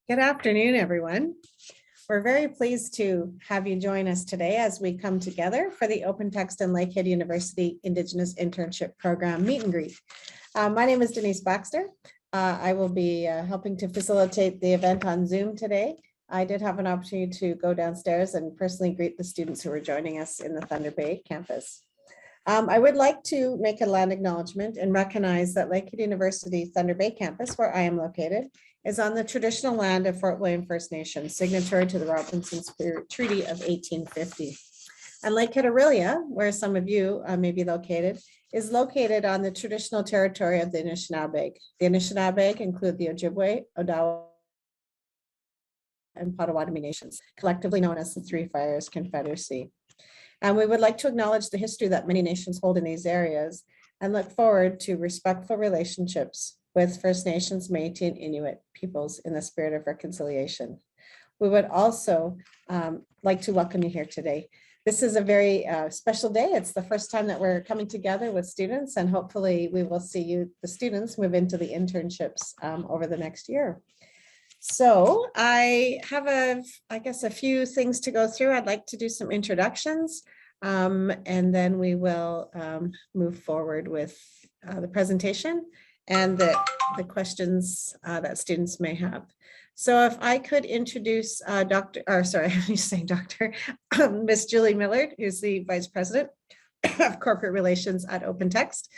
Good afternoon, everyone. We're very pleased to have you join us today as we come together for the OpenText and Lakehead University Indigenous Internship Program Meet and Greet. My name is Denise Baxter. I will be helping to facilitate the event on Zoom today. I did have an opportunity to go downstairs and personally greet the students who are joining us in the Thunder Bay campus. I would like to make a land acknowledgement and recognize that Lakehead University Thunder Bay campus, where I am located, is on the traditional land of Fort William First Nation, signatory to the Robinson Treaty of 1850. And Lakehead Aurelia, where some of you may be located, is located on the traditional territory of the Anishinaabe. The Anishinaabe include the Ojibwe, Odawa, and Potawatomi nations, collectively known as the Three Fires Confederacy. And we would like to acknowledge the history that many nations hold in these areas and look forward to respectful relationships with First Nations, Métis, and Inuit peoples in the spirit of reconciliation. We would also like to welcome you here today. This is a very special day. It's the first time that we're coming together with students, and hopefully we will see you, the students, move into the internships over the next year. So I have I guess a few things to go through. I'd like to do some introductions, and then we will move forward with the presentation and the questions that students may have. So if I could introduce Miss Julie Millard, who's the Vice President of Corporate Relations at OpenText.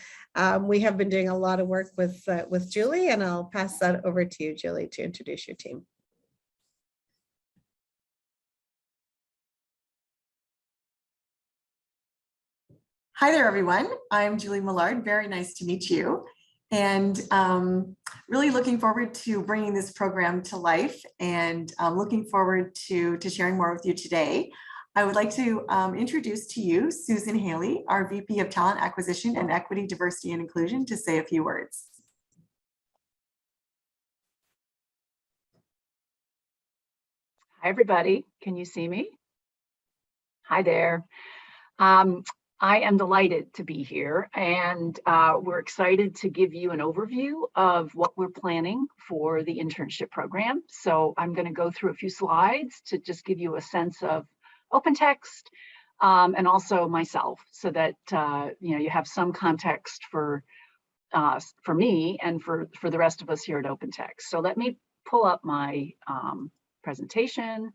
We have been doing a lot of work with Julie, and I'll pass that over to you, Julie, to introduce your team. Hi there, everyone. I'm Julie Millard. Very nice to meet you. And really looking forward to bringing this program to life, and looking forward to sharing more with you today. I would like to introduce to you Susan Haley, our VP of Talent Acquisition and Equity, Diversity, and Inclusion, to say a few words. Hi, everybody. Can you see me? Hi there. I am delighted to be here, and we're excited to give you an overview of what we're planning for the internship program. So I'm going to go through a few slides to just give you a sense of OpenText and also myself, so that you have some context for me and for the rest of us here at OpenText. So let me pull up my presentation.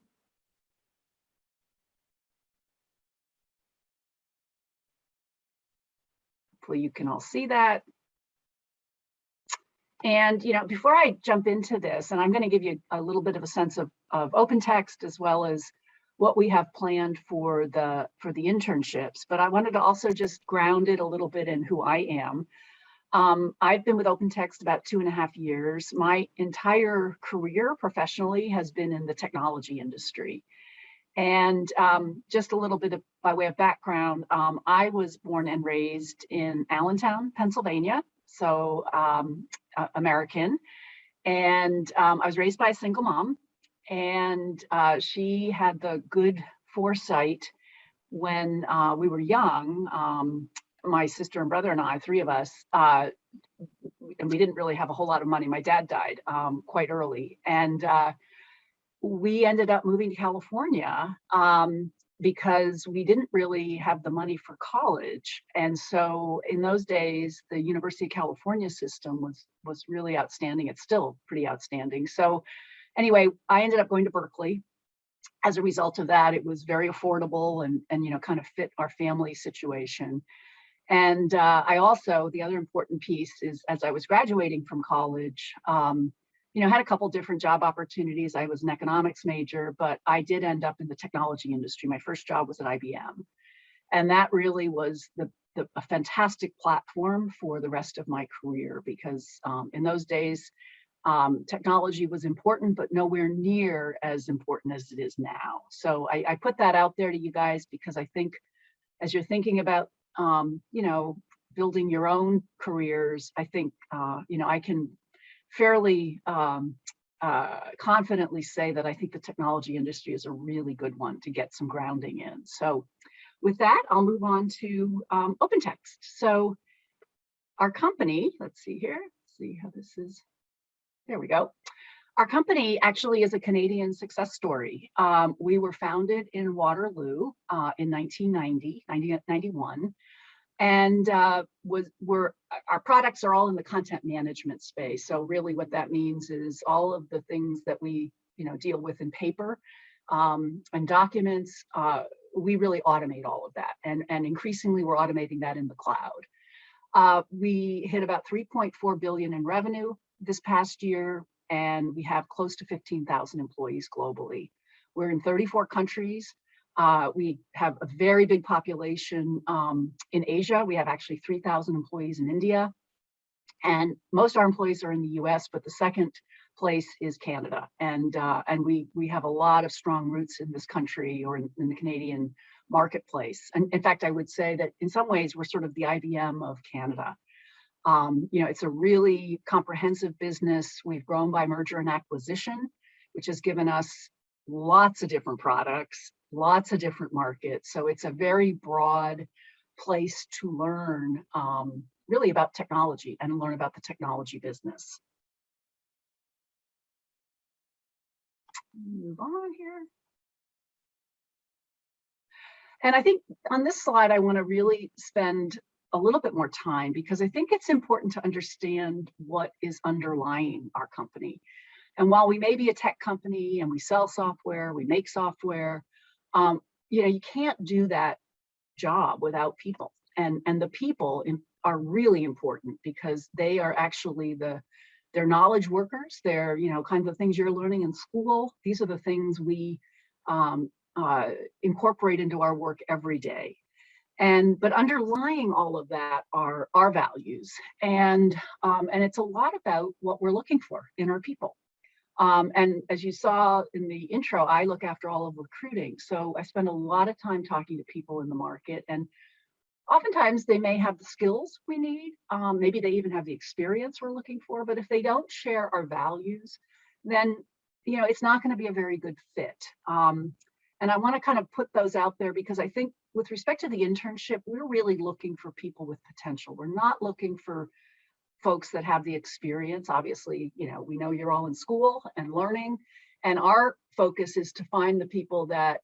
Hopefully you can all see that. And before I jump into this, and I'm going to give you a little bit of a sense of OpenText as well as what we have planned for the internships, but I wanted to also just ground it a little bit in who I am. I've been with OpenText about 2.5 years. My entire career professionally has been in the technology industry. And just a little bit by way of background, I was born and raised in Allentown, Pennsylvania, so American. And I was raised by a single mom, and she had the good foresight when we were young, my sister and brother and I, 3 of us, and we didn't really have a whole lot of money. My dad died quite early, and we ended up moving to California because we didn't really have the money for college. And so in those days, the University of California system was really outstanding. It's still pretty outstanding. So anyway, I ended up going to Berkeley. As a result of that, it was very affordable and kind of fit our family situation. And I also, the other important piece is, as I was graduating from college, had a couple different job opportunities. I was an economics major, but I did end up in the technology industry. My first job was at IBM. And that really was a fantastic platform for the rest of my career, because in those days, technology was important, but nowhere near as important as it is now. So I put that out there to you guys, because I think as you're thinking about, building your own careers, I think, I can fairly confidently say that I think the technology industry is a really good one to get some grounding in. So with that, I'll move on to OpenText. So our company, let's see here, see how this is. There we go. Our company actually is a Canadian success story. We were founded in Waterloo in 1991. And our products are all in the content management space. So really what that means is all of the things that we deal with in paper and documents, we really automate all of that. And increasingly we're automating that in the cloud. We hit about 3.4 billion in revenue this past year, and we have close to 15,000 employees globally. We're in 34 countries. We have a very big population in Asia. We have actually 3,000 employees in India. And most of our employees are in the US, but the second place is Canada. And we have a lot of strong roots in this country or in the Canadian marketplace. And in fact, I would say that in some ways, we're sort of the IBM of Canada. It's a really comprehensive business. We've grown by merger and acquisition, which has given us lots of different products, lots of different markets. So it's a very broad place to learn really about technology and learn about the technology business. Move on here. And I think on this slide, I want to really spend a little bit more time because I think it's important to understand what is underlying our company. And while we may be a tech company and we sell software, we make software, you can't do that job without people. And the people are really important because they are actually they're knowledge workers. They're, kind of the things you're learning in school. These are the things we incorporate into our work every day. But underlying all of that are our values. And it's a lot about what we're looking for in our people. And as you saw in the intro, I look after all of recruiting. So I spend a lot of time talking to people in the market, and oftentimes they may have the skills we need. Maybe they even have the experience we're looking for, but if they don't share our values, then, it's not going to be a very good fit. And I want to kind of put those out there because I think with respect to the internship, we're really looking for people with potential. We're not looking for folks that have the experience. Obviously, we know you're all in school and learning, and our focus is to find the people that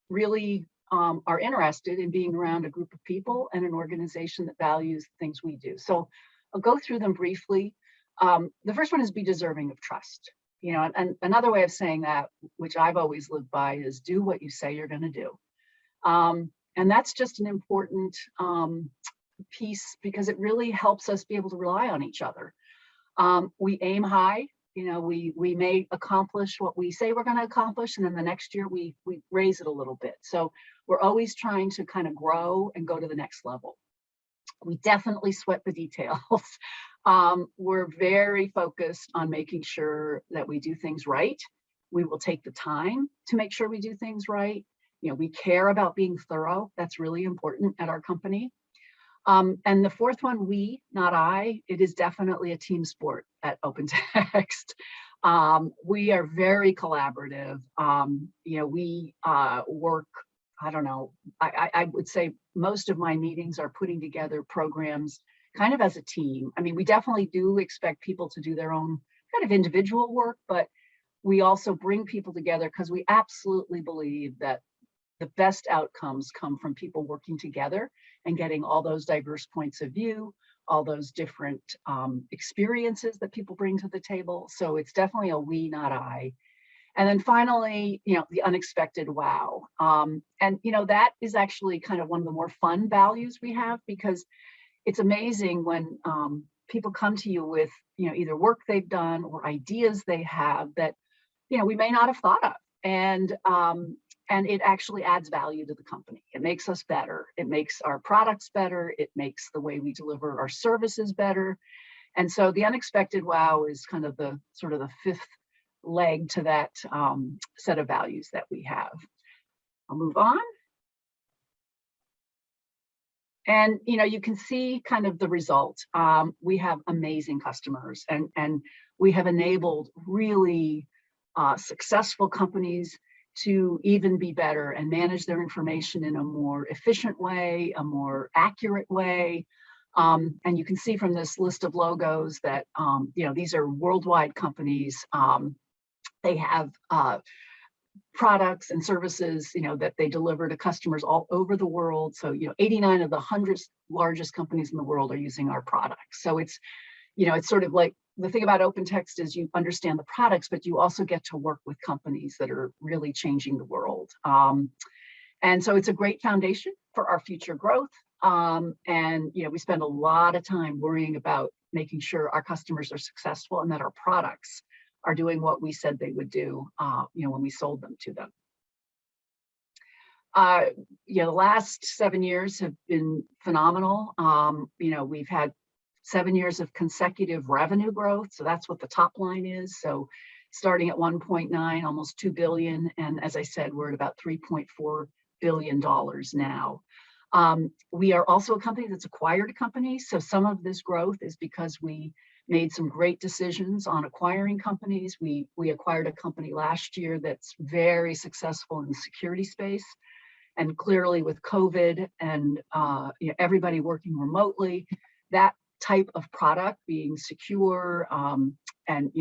really are interested in being around a group of people and an organization that values the things we do. So I'll go through them briefly. The first one is be deserving of trust. And another way of saying that, which I've always lived by, is do what you say you're going to do. And that's just an important piece because it really helps us be able to rely on each other. We aim high. We may accomplish what we say we're going to accomplish, and then the next year we raise it a little bit. So we're always trying to kind of grow and go to the next level. We definitely sweat the details. We're very focused on making sure that we do things right. We will take the time to make sure we do things right. We care about being thorough. That's really important at our company. And the fourth one, we, not I, it is definitely a team sport at OpenText. We are very collaborative. We work, I don't know, I would say most of my meetings are putting together programs kind of as a team. I mean, we definitely do expect people to do their own kind of individual work, but we also bring people together because we absolutely believe that the best outcomes come from people working together and getting all those diverse points of view, all those different experiences that people bring to the table. So it's definitely a we, not I. And then finally, the unexpected wow. And that is actually kind of one of the more fun values we have, because it's amazing when people come to you with, either work they've done or ideas they have that, we may not have thought of. And it actually adds value to the company. It makes us better. It makes our products better. It makes the way we deliver our services better. And so the unexpected wow is kind of the sort of the fifth leg to that set of values that we have. I'll move on. And, you can see kind of the result. We have amazing customers, and we have enabled really successful companies to even be better and manage their information in a more efficient way, a more accurate way. And you can see from this list of logos that, these are worldwide companies. They have products and services, that they deliver to customers all over the world. So, 89 of the 100 largest companies in the world are using our products. So it's sort of like the thing about OpenText is you understand the products, but you also get to work with companies that are really changing the world. And so it's a great foundation for our future growth. And we spend a lot of time worrying about making sure our customers are successful and that our products are doing what we said they would do, when we sold them to them. The last 7 years have been phenomenal. We've had 7 years of consecutive revenue growth. So that's what the top line is. So starting at 1.9, almost 2 billion. And as I said, we're at about $3.4 billion now. We are also a company that's acquired companies. So some of this growth is because we made some great decisions on acquiring companies. We acquired a company last year that's very successful in the security space. And clearly with COVID and everybody working remotely, that type of product being secure and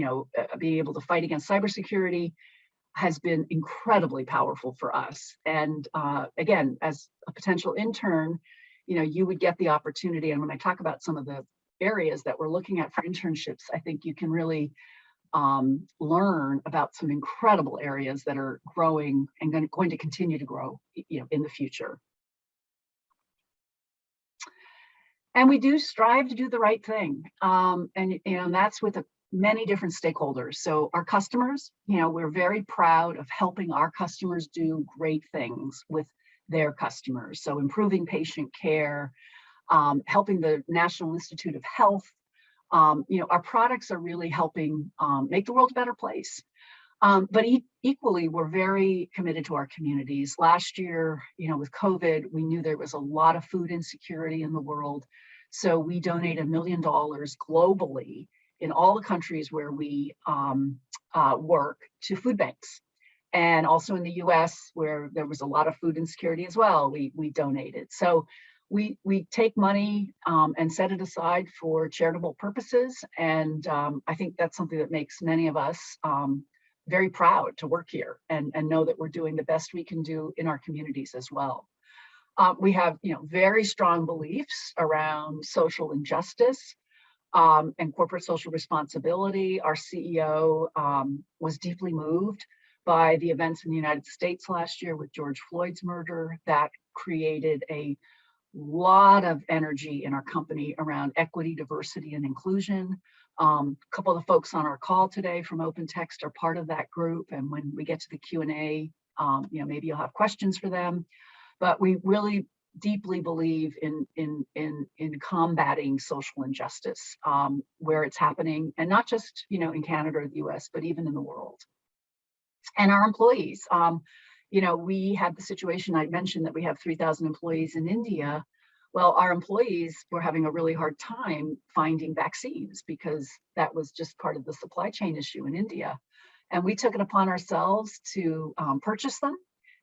being able to fight against cybersecurity has been incredibly powerful for us. And again, as a potential intern, you would get the opportunity. And when I talk about some of the areas that we're looking at for internships, I think you can really learn about some incredible areas that are growing and going to continue to grow, in the future. And we do strive to do the right thing. And that's with many different stakeholders. So our customers, we're very proud of helping our customers do great things with their customers. So improving patient care, helping the National Institute of Health. Our products are really helping make the world a better place. But equally, we're very committed to our communities. Last year, with COVID, we knew there was a lot of food insecurity in the world. So we donate $1 million globally in all the countries where we work to food banks. And also in the US, where there was a lot of food insecurity as well, we donated. So we take money and set it aside for charitable purposes. And I think that's something that makes many of us very proud to work here and know that we're doing the best we can do in our communities as well. We have very strong beliefs around social injustice and corporate social responsibility. Our CEO was deeply moved by the events in the United States last year with George Floyd's murder. That created a lot of energy in our company around equity, diversity, and inclusion. A couple of the folks on our call today from OpenText are part of that group. And when we get to the Q&A, maybe you'll have questions for them. But we really deeply believe in combating social injustice where it's happening, and not just in Canada or the US, but even in the world. And our employees, we have the situation I mentioned that we have 3,000 employees in India. Well, our employees were having a really hard time finding vaccines because that was just part of the supply chain issue in India. And we took it upon ourselves to purchase them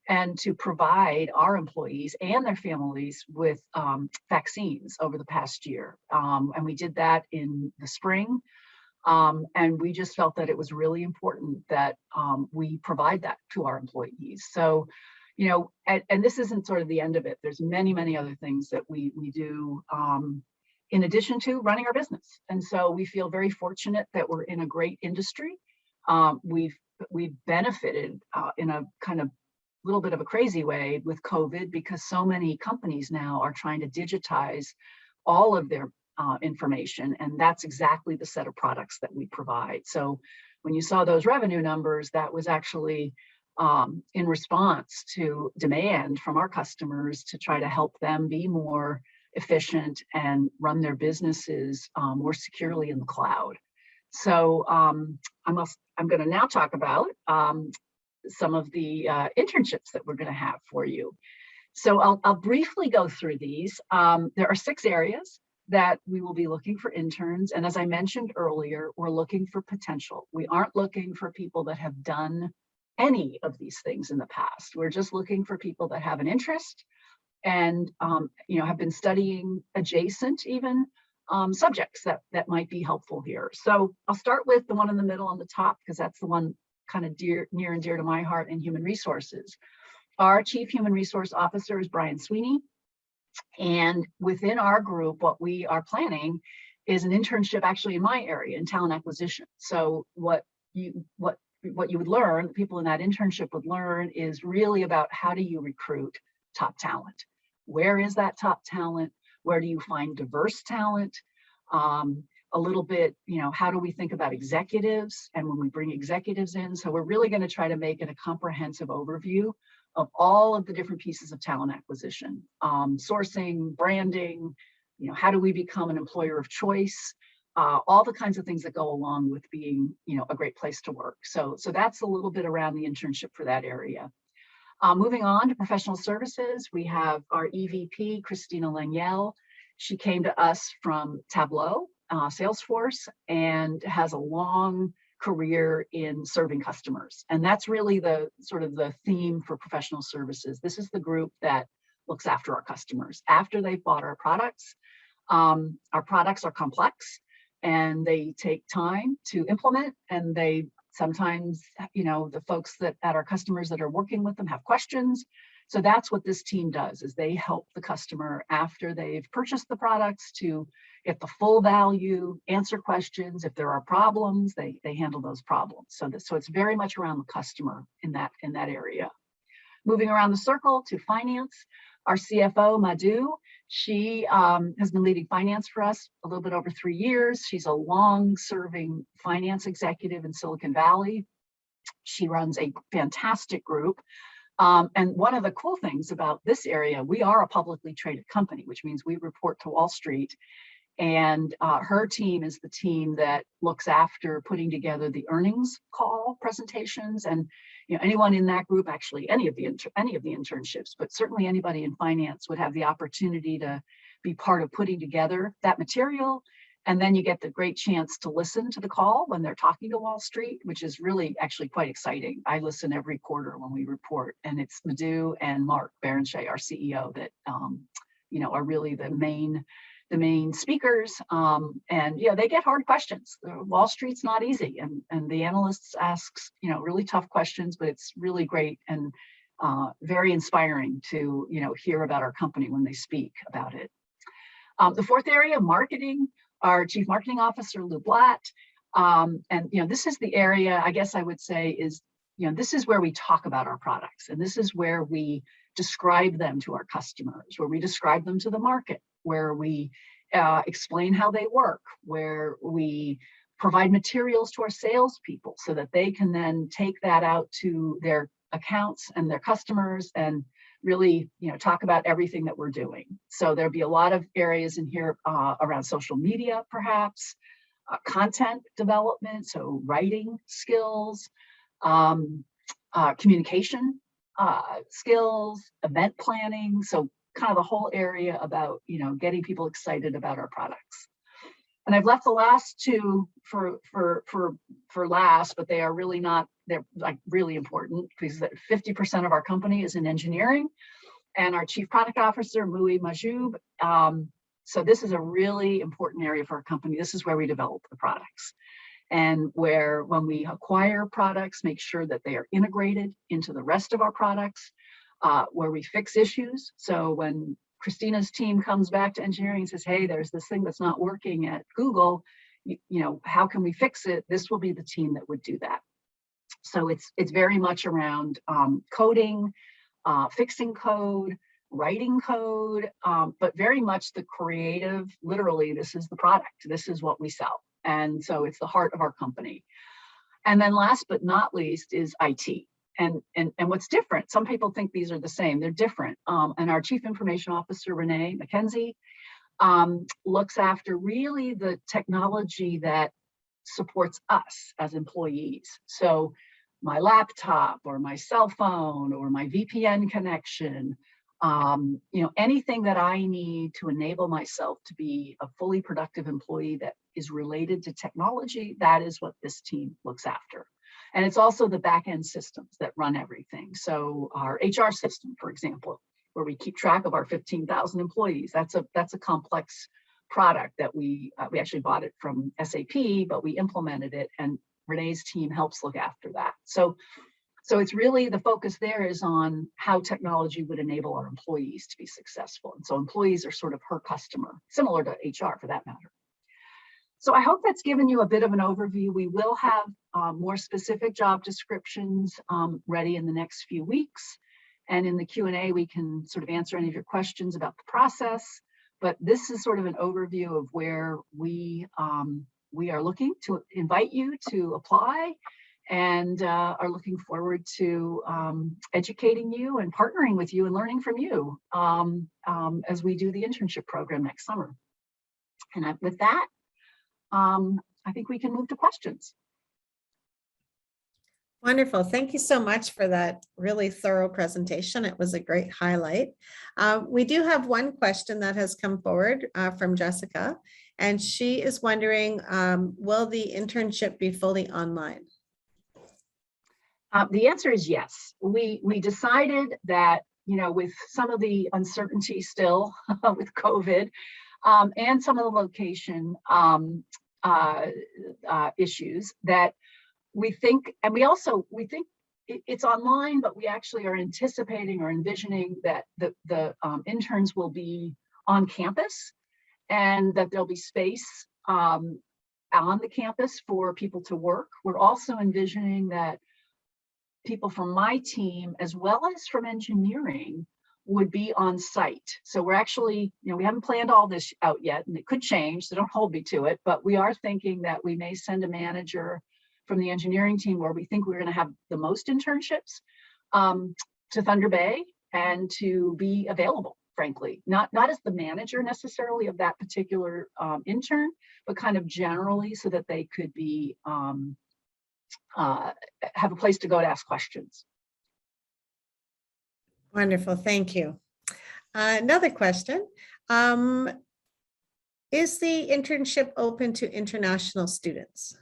and to provide our employees and their families with vaccines over the past year. And we did that in the spring. And we just felt that it was really important that we provide that to our employees. So, and this isn't sort of the end of it. There's many, many other things that we do in addition to running our business. And so we feel very fortunate that we're in a great industry. We've benefited in a kind of little bit of a crazy way with COVID, because so many companies now are trying to digitize all of their information. And that's exactly the set of products that we provide. So when you saw those revenue numbers, that was actually in response to demand from our customers to try to help them be more efficient and run their businesses more securely in the cloud. So I'm going to now talk about some of the internships that we're going to have for you. So I'll briefly go through these. There are 6 areas that we will be looking for interns. And as I mentioned earlier, we're looking for potential. We aren't looking for people that have done any of these things in the past. We're just looking for people that have an interest and have been studying adjacent even subjects that might be helpful here. So I'll start with the one in the middle on the top, because that's the one kind of near and dear to my heart in human resources. Our Chief Human Resource Officer is Brian Sweeney. And within our group, what we are planning is an internship actually in my area in talent acquisition. So what you would learn, people in that internship would learn, is really about how do you recruit top talent? Where is that top talent? Where do you find diverse talent? A little bit, how do we think about executives and when we bring executives in? So we're really going to try to make it a comprehensive overview of all of the different pieces of talent acquisition, sourcing, branding, how do we become an employer of choice? All the kinds of things that go along with being, a great place to work. So that's a little bit around the internship for that area. Moving on to professional services, we have our EVP, Christina Laniel. She came to us from Tableau, Salesforce, and has a long career in serving customers. And that's really the sort of the theme for professional services. This is the group that looks after our customers after they've bought our products. Our products are complex and they take time to implement, and they sometimes, the folks that at our customers that are working with them have questions. So that's what this team does, is they help the customer after they've purchased the products to get the full value, answer questions. If there are problems, they handle those problems. So it's very much around the customer in that area. Moving around the circle to finance, our CFO, Madhu, she has been leading finance for us a little bit over 3 years. She's a long-serving finance executive in Silicon Valley. She runs a fantastic group. And one of the cool things about this area, we are a publicly traded company, which means we report to Wall Street. And her team is the team that looks after putting together the earnings call presentations. And anyone in that group, actually any of the internships, but certainly anybody in finance would have the opportunity to be part of putting together that material. And then you get the great chance to listen to the call when they're talking to Wall Street, which is really actually quite exciting. I listen every quarter when we report, and it's Madhu and Mark Barrenshea, our CEO, that are really the main speakers. And they get hard questions. Wall Street's not easy, and the analysts asks really tough questions, but it's really great and very inspiring to hear about our company when they speak about it. The fourth area, marketing. Our Chief Marketing Officer, Lou Blatt. And this is the area, I guess I would say, is this is where we talk about our products, and this is where we describe them to our customers, where we describe them to the market, where we explain how they work, where we provide materials to our salespeople so that they can then take that out to their accounts and their customers and really, talk about everything that we're doing. So there'll be a lot of areas in here around social media, perhaps, content development, so writing skills, communication skills, event planning. So kind of the whole area about, getting people excited about our products. And I've left the last two for last, but they are really not, they're like really important, because 50% of our company is in engineering, and our Chief Product Officer, Mui Majoub. So this is a really important area for our company. This is where we develop the products, and where when we acquire products, make sure that they are integrated into the rest of our products, where we fix issues. So when Christina's team comes back to engineering and says, hey, there's this thing that's not working at Google, how can we fix it? This will be the team that would do that. So it's very much around coding, fixing code, writing code, but very much the creative, literally, this is the product, this is what we sell. And so it's the heart of our company. And then last but not least is IT. And what's different, some people think these are the same, they're different. And our Chief Information Officer, Renee McKenzie, looks after really the technology that supports us as employees. So my laptop or my cell phone or my VPN connection, anything that I need to enable myself to be a fully productive employee that is related to technology, that is what this team looks after. And it's also the back-end systems that run everything. So our HR system, for example, where we keep track of our 15,000 employees. That's a complex product that we actually bought it from SAP, but we implemented it, and Renee's team helps look after that. So it's really, the focus there is on how technology would enable our employees to be successful. And so employees are sort of her customer, similar to HR for that matter. So I hope that's given you a bit of an overview. We will have more specific job descriptions ready in the next few weeks. And in the Q&A, we can sort of answer any of your questions about the process. But this is sort of an overview of where we are looking to invite you to apply, and are looking forward to educating you and partnering with you and learning from you as we do the internship program next summer. And with that, I think we can move to questions. Wonderful. Thank you so much for that really thorough presentation. It was a great highlight. We do have one question that has come forward from Jessica, and she is wondering, will the internship be fully online? The answer is yes. We decided that, with some of the uncertainty still with COVID and some of the location issues, that we think, and we think it's online, but we actually are anticipating or envisioning that the interns will be on campus, and that there'll be space on the campus for people to work. We're also envisioning that people from my team, as well as from engineering, would be on site. So we're actually, we haven't planned all this out yet, and it could change, so don't hold me to it, but we are thinking that we may send a manager from the engineering team, where we think we're going to have the most internships, to Thunder Bay, and to be available, frankly, not as the manager necessarily of that particular intern, but kind of generally, so that they could be have a place to go to ask questions. Wonderful, thank you. Another question. Is the internship open to international students?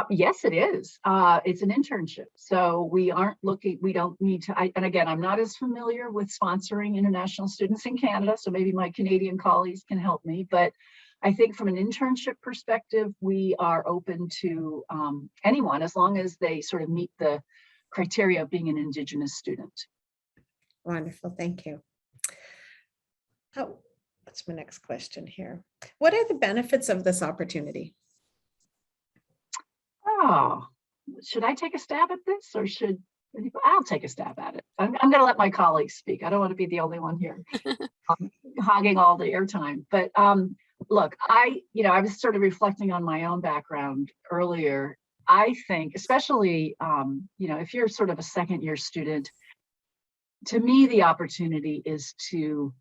Yes, it is. It's an internship. So we don't need to, and again, I'm not as familiar with sponsoring international students in Canada, so maybe my Canadian colleagues can help me. But I think from an internship perspective, we are open to anyone, as long as they sort of meet the criteria of being an Indigenous student. Wonderful, thank you. Oh, that's my next question here. What are the benefits of this opportunity? Oh, should I take a stab at this, or I'll take a stab at it. I'm going to let my colleagues speak. I don't want to be the only one here hogging all the airtime. But look, I was sort of reflecting on my own background earlier. I think, especially, if you're sort of a second-year student, to me, the opportunity is to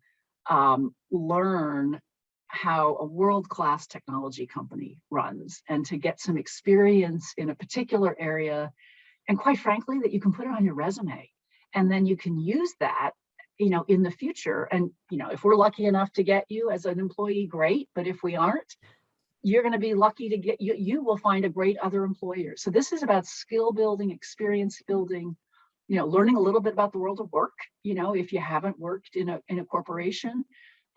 learn how a world-class technology company runs, and to get some experience in a particular area, and quite frankly, that you can put it on your resume, and then you can use that, in the future. And, if we're lucky enough to get you as an employee, great. But if we aren't, you're going to be lucky to get you will find a great other employer. So this is about skill building, experience building, learning a little bit about the world of work, if you haven't worked in a corporation.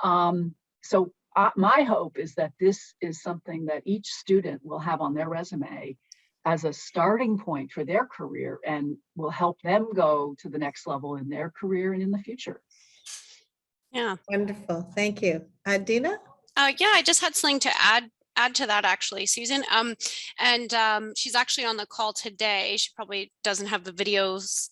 So my hope is that this is something that each student will have on their resume as a starting point for their career, and will help them go to the next level in their career and in the future. Yeah. Wonderful, thank you. Dina? Yeah, I just had something to add to that, actually, Susan. She's actually on the call today. She probably doesn't have the videos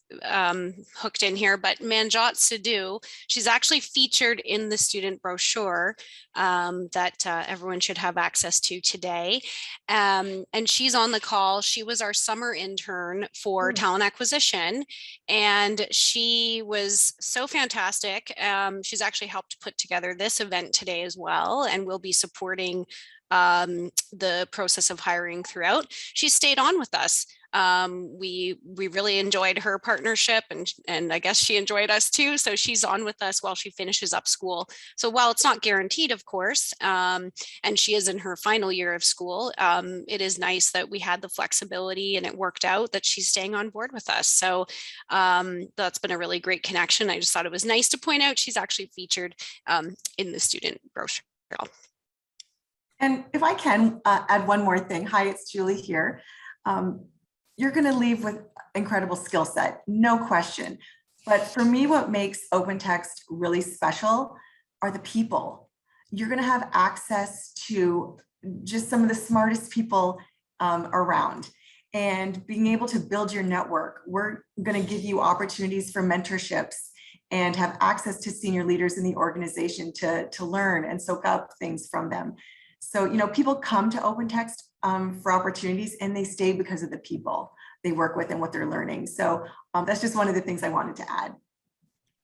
hooked in here, but Manjot Sidhu, she's actually featured in the student brochure that everyone should have access to today. And she's on the call. She was our summer intern for talent acquisition, and she was so fantastic. She's actually helped put together this event today as well, and we'll be supporting the process of hiring throughout. She stayed on with us. We really enjoyed her partnership, and I guess she enjoyed us too. So she's on with us while she finishes up school. So while it's not guaranteed, of course, and she is in her final year of school, it is nice that we had the flexibility and it worked out that she's staying on board with us. So that's been a really great connection. I just thought it was nice to point out she's actually featured in the student brochure. And if I can add one more thing. Hi, it's Julie here. You're going to leave with incredible skill set, no question. But for me, what makes OpenText really special are the people. You're going to have access to just some of the smartest people around, and being able to build your network. We're going to give you opportunities for mentorships and have access to senior leaders in the organization to learn and soak up things from them. So, you know, people come to OpenText for opportunities, and they stay because of the people they work with and what they're learning. So that's just one of the things I wanted to add.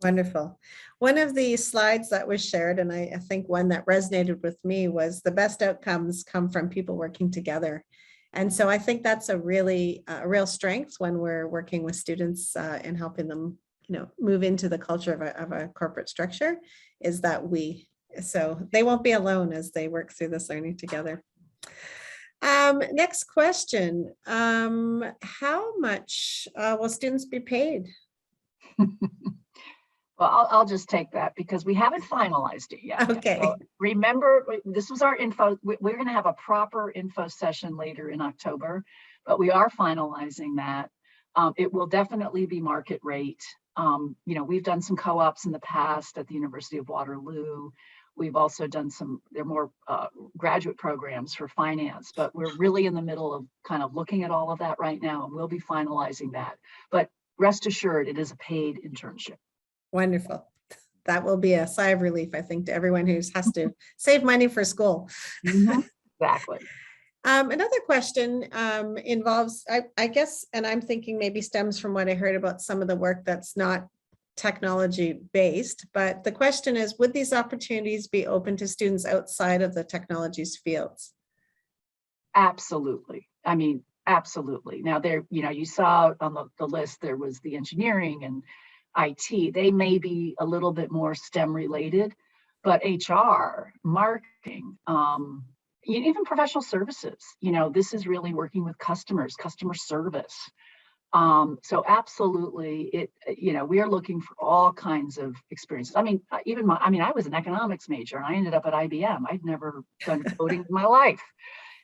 Wonderful. One of the slides that was shared, and I think one that resonated with me, was the best outcomes come from people working together. And so I think that's a real strength when we're working with students and helping them, you know, move into the culture of a corporate structure, is that so they won't be alone as they work through this learning together. Next question. How much will students be paid? Well, I'll just take that because we haven't finalized it yet. Okay. So remember, this was our info. We're going to have a proper info session later in October, but we are finalizing that. It will definitely be market rate. You know, we've done some co-ops in the past at the University of Waterloo. We've also done there are more graduate programs for finance, but we're really in the middle of kind of looking at all of that right now, and we'll be finalizing that. But rest assured, it is a paid internship. Wonderful. That will be a sigh of relief, I think, to everyone who has to save money for school. Exactly. Another question involves, I guess, and I'm thinking maybe stems from what I heard about some of the work that's not technology based, but the question is, would these opportunities be open to students outside of the technologies fields? Absolutely. I mean, absolutely. Now there, you know, you saw on the list, there was the engineering and IT. They may be a little bit more STEM related, but HR, marketing, even professional services, you know, this is really working with customers, customer service. So absolutely, you know, we are looking for all kinds of experiences. I mean, I was an economics major and I ended up at IBM. I'd never done coding in my life.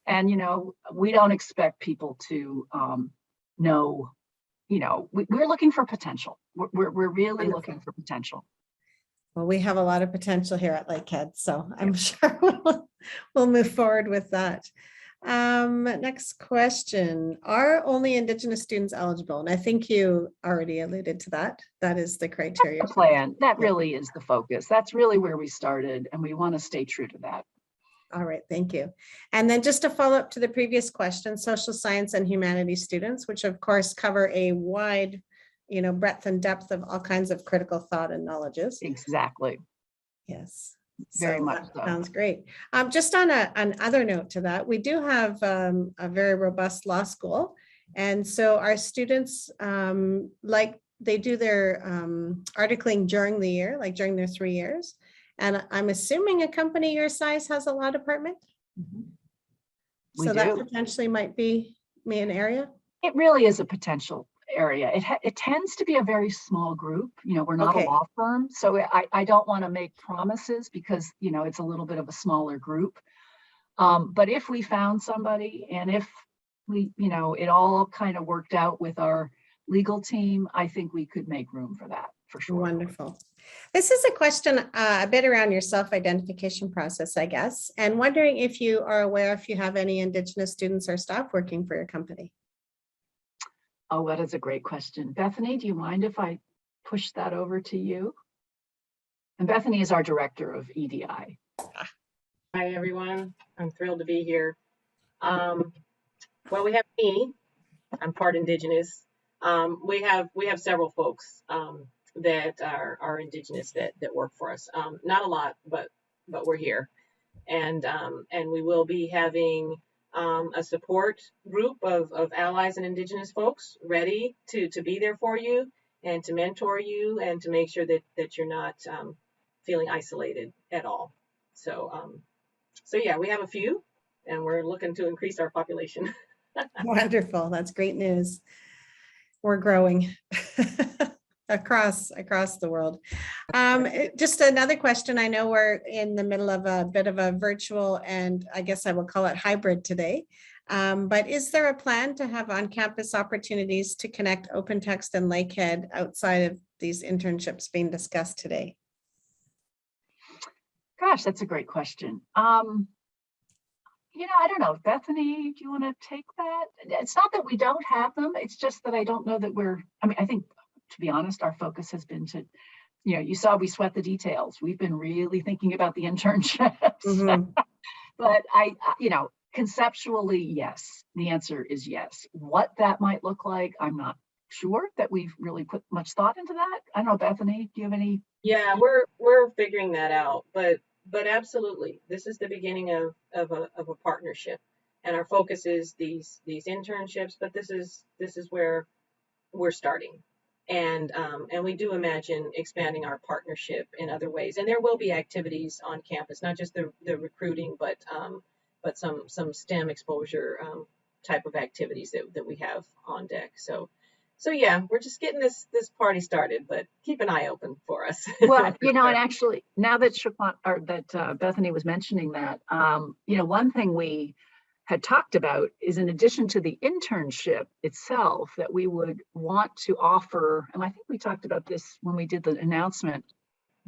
And, you know, we don't expect people to know, you know, we're looking for potential. We're really looking for potential. Well, we have a lot of potential here at Lakehead, so I'm sure we'll move forward with that. Next question. Are only Indigenous students eligible? And I think you already alluded to that. That is the criteria. That's the plan. That really is the focus. That's really where we started, and we want to stay true to that. All right, thank you. And then just to follow up to the previous question, social science and humanities students, which of course cover a wide, you know, breadth and depth of all kinds of critical thought and knowledges. Exactly. Yes. Very much so. Sounds great. Just on another note to that, we do have a very robust law school. And so our students, like they do their articling during the year, like during their 3 years. And I'm assuming a company your size has a law department. So that potentially might be an area. It really is a potential area. It tends to be a very small group. You know, we're not a law firm, so I don't want to make promises because, you know, it's a little bit of a smaller group. But if we found somebody, and if we, you know, it all kind of worked out with our legal team, I think we could make room for that for sure. Wonderful. This is a question a bit around your self-identification process, I guess, and wondering if you are aware if you have any Indigenous students or staff working for your company. Oh, that is a great question. Bethany, do you mind if I push that over to you? And Bethany is our director of EDI. Hi, everyone. I'm thrilled to be here. Well, we have me. I'm part Indigenous. We have several folks that are Indigenous that work for us. Not a lot, but we're here. And we will be having a support group of allies and Indigenous folks ready to be there for you and to mentor you and to make sure that you're not feeling isolated at all. So yeah, we have a few, and we're looking to increase our population. Wonderful. That's great news. We're growing across the world. Just another question. I know we're in the middle of a bit of a virtual, and I guess I will call it hybrid today. But is there a plan to have on-campus opportunities to connect OpenText and Lakehead outside of these internships being discussed today? Gosh, that's a great question. I don't know. Bethany, do you want to take that? It's not that we don't have them. It's just that I don't know that I think, to be honest, our focus has been to, you saw we sweat the details. We've been really thinking about the internships. Mm-hmm. But conceptually, yes. The answer is yes. What that might look like, I'm not sure that we've really put much thought into that. I don't know, Bethany, do you have any? Yeah, we're figuring that out, but absolutely, this is the beginning of a partnership, and our focus is these internships. But this is where we're starting, and we do imagine expanding our partnership in other ways. And there will be activities on campus, not just the recruiting, but some STEM exposure type of activities that we have on deck. So yeah, we're just getting this party started, but keep an eye open for us. Well, and actually, now that Bethany was mentioning that, one thing we had talked about is, in addition to the internship itself, that we would want to offer, and I think we talked about this when we did the announcement.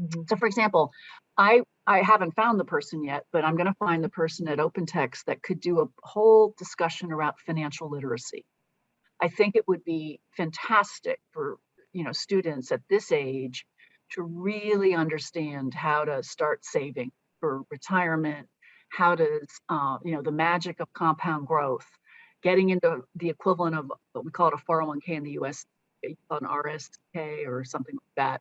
Mm-hmm. So, for example, I haven't found the person yet, but I'm going to find the person at OpenText that could do a whole discussion around financial literacy. I think it would be fantastic for students at this age to really understand how to start saving for retirement, how does the magic of compound growth, getting into the equivalent of what we call it a 401k in the US, an RSK or something like that.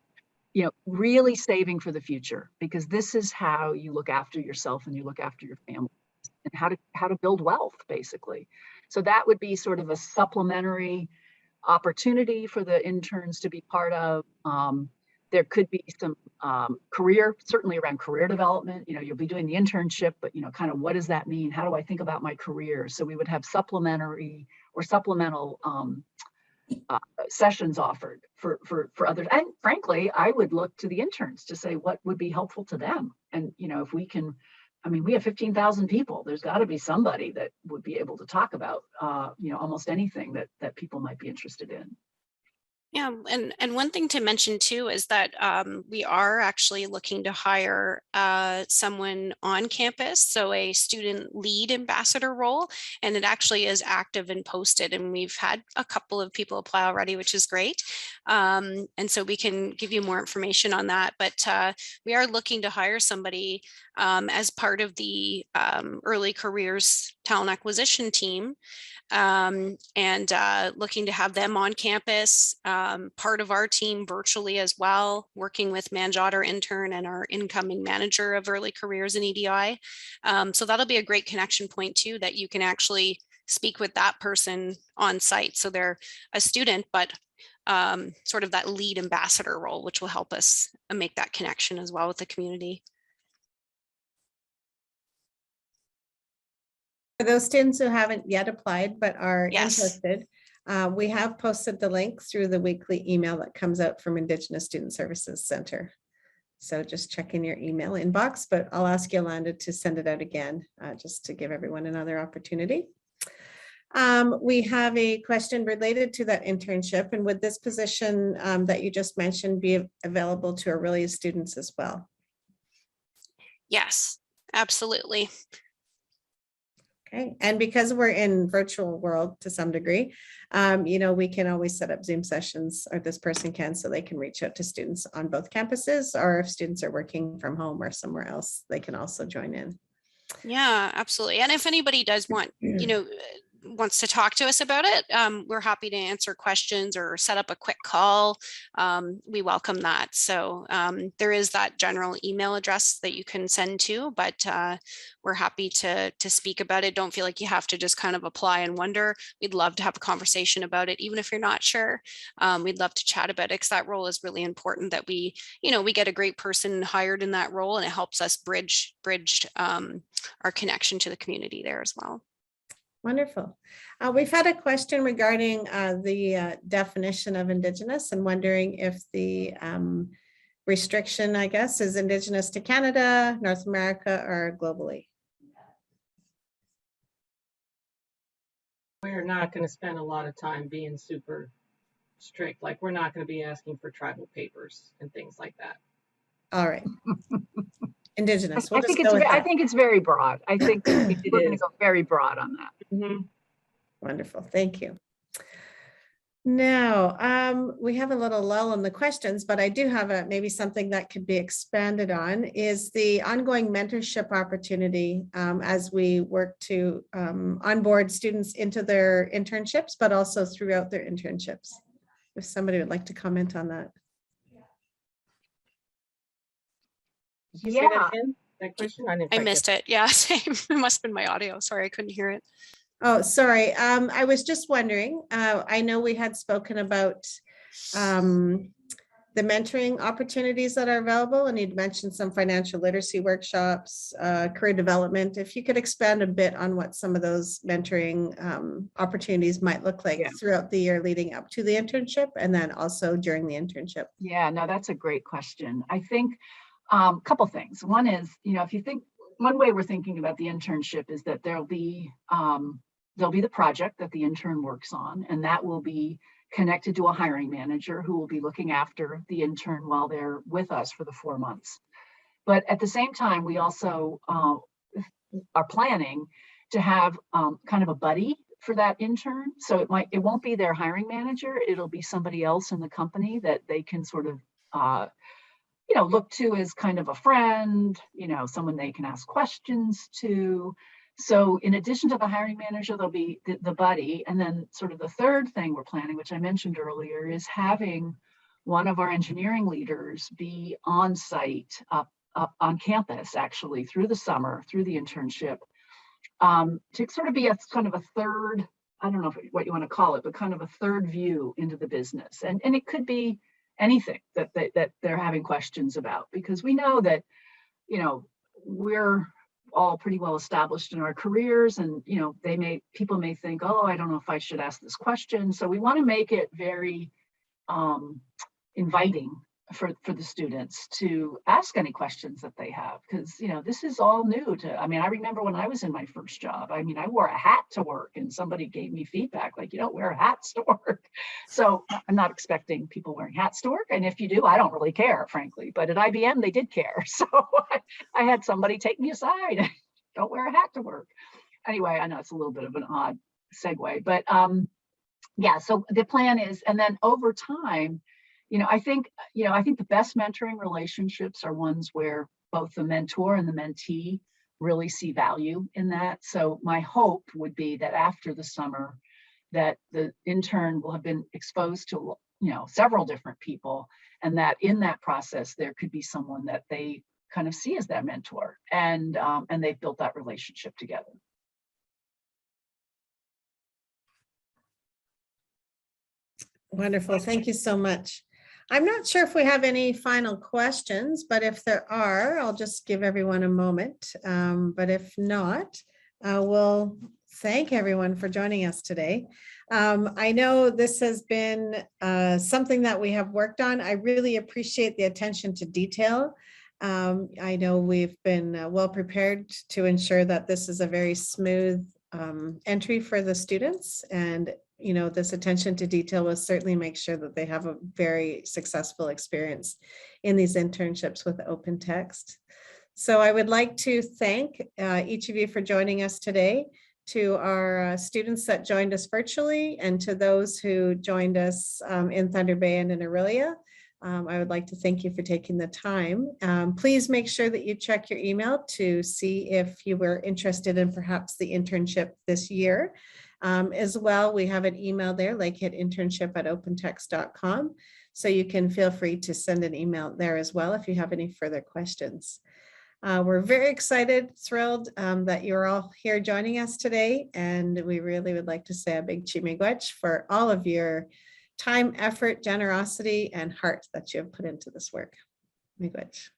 Really saving for the future, because this is how you look after yourself and you look after your family, and how to build wealth, basically. So that would be sort of a supplementary opportunity for the interns to be part of. There could be some certainly around career development. You'll be doing the internship, but kind of what does that mean? How do I think about my career? So we would have supplementary or supplemental sessions offered for others. And frankly, I would look to the interns to say what would be helpful to them. And if we can, we have 15,000 people. There's got to be somebody that would be able to talk about, almost anything that people might be interested in. Yeah, and one thing to mention too is that we are actually looking to hire someone on campus, so a student lead ambassador role, and it actually is active and posted, and we've had a couple of people apply already, which is great. And so we can give you more information on that, but we are looking to hire somebody as part of the early careers talent acquisition team. And looking to have them on campus, part of our team virtually as well, working with Manjot, our intern, and our incoming manager of early careers in EDI. So that'll be a great connection point too, that you can actually speak with that person on site. So they're a student, but sort of that lead ambassador role, which will help us make that connection as well with the community. For those students who haven't yet applied but are Yes. interested, we have posted the link through the weekly email that comes out from Indigenous Student Services Center. So just check in your email inbox, but I'll ask Yolanda to send it out again, just to give everyone another opportunity. We have a question related to that internship, and would this position that you just mentioned be available to Aurelia students as well? Yes, absolutely. Okay, and because we're in virtual world to some degree, we can always set up Zoom sessions, or this person can, so they can reach out to students on both campuses, or if students are working from home or somewhere else, they can also join in. Yeah, absolutely. And if anybody does want, wants to talk to us about it, we're happy to answer questions or set up a quick call. We welcome that. So there is that general email address that you can send to, but we're happy to speak about it. Don't feel like you have to just kind of apply and wonder. We'd love to have a conversation about it, even if you're not sure. We'd love to chat about it, because that role is really important, that we get a great person hired in that role, and it helps us bridge our connection to the community there as well. Wonderful. We've had a question regarding the definition of Indigenous, and wondering if the restriction, I guess, is Indigenous to Canada, North America, or globally. We're not going to spend a lot of time being super strict. Like, we're not going to be asking for tribal papers and things like that. All right. Indigenous. I think it's very broad. I think we're going to go very broad on that. Mm-hmm. Wonderful. Thank you. Now, we have a little lull in the questions, but I do have maybe something that could be expanded on, is the ongoing mentorship opportunity as we work to onboard students into their internships, but also throughout their internships. If somebody would like to comment on that. Did you say that again? That question? I missed it. Yeah, same. It must have been my audio. Sorry, I couldn't hear it. Oh, sorry. I was just wondering, I know we had spoken about the mentoring opportunities that are available, and you'd mentioned some financial literacy workshops, career development. If you could expand a bit on what some of those mentoring opportunities might look like throughout the year leading up to the internship, and then also during the internship. Yeah, no, that's a great question. I think a couple things. One is, if you think, one way we're thinking about the internship is that there'll be the project that the intern works on, and that will be connected to a hiring manager who will be looking after the intern while they're with us for the 4 months. But at the same time, we also are planning to have kind of a buddy for that intern. So it won't be their hiring manager. It'll be somebody else in the company that they can sort of look to as kind of a friend, someone they can ask questions to. So in addition to the hiring manager, there'll be the buddy. And then sort of the third thing we're planning, which I mentioned earlier, is having one of our engineering leaders be on site up on campus, actually, through the summer, through the internship, to sort of be a kind of a third, I don't know what you want to call it, but kind of a third view into the business. And it could be anything that they're having questions about, because we know that, we're all pretty well established in our careers, and people may think, oh, I don't know if I should ask this question. So we want to make it very inviting for the students to ask any questions that they have, because this is all new to, I remember when I was in my first job, I wore a hat to work, and somebody gave me feedback like, you don't wear hats to work. So I'm not expecting people wearing hats to work, and if you do, I don't really care, frankly. But at IBM they did care, so I had somebody take me aside. Don't wear a hat to work. Anyway, I know it's a little bit of an odd segue, but so the plan is, and then over time, I think the best mentoring relationships are ones where both the mentor and the mentee really see value in that. So my hope would be that after the summer, that the intern will have been exposed to, several different people, and that in that process, there could be someone that they kind of see as their mentor, and they've built that relationship together. Wonderful. Thank you so much. I'm not sure if we have any final questions, but if there are, I'll just give everyone a moment. But if not, we'll thank everyone for joining us today. I know this has been something that we have worked on. I really appreciate the attention to detail. I know we've been well prepared to ensure that this is a very smooth entry for the students, and this attention to detail will certainly make sure that they have a very successful experience in these internships with OpenText. So I would like to thank each of you for joining us today, to our students that joined us virtually, and to those who joined us in Thunder Bay and in Aurelia. I would like to thank you for taking the time. Please make sure that you check your email to see if you were interested in perhaps the internship this year. As well, we have an email there, lakeheadinternship@opentext.com. So you can feel free to send an email there as well if you have any further questions. We're very excited, thrilled that you're all here joining us today. And we really would like to say a big chimigwech for all of your time, effort, generosity, and heart that you have put into this work. Miigwech.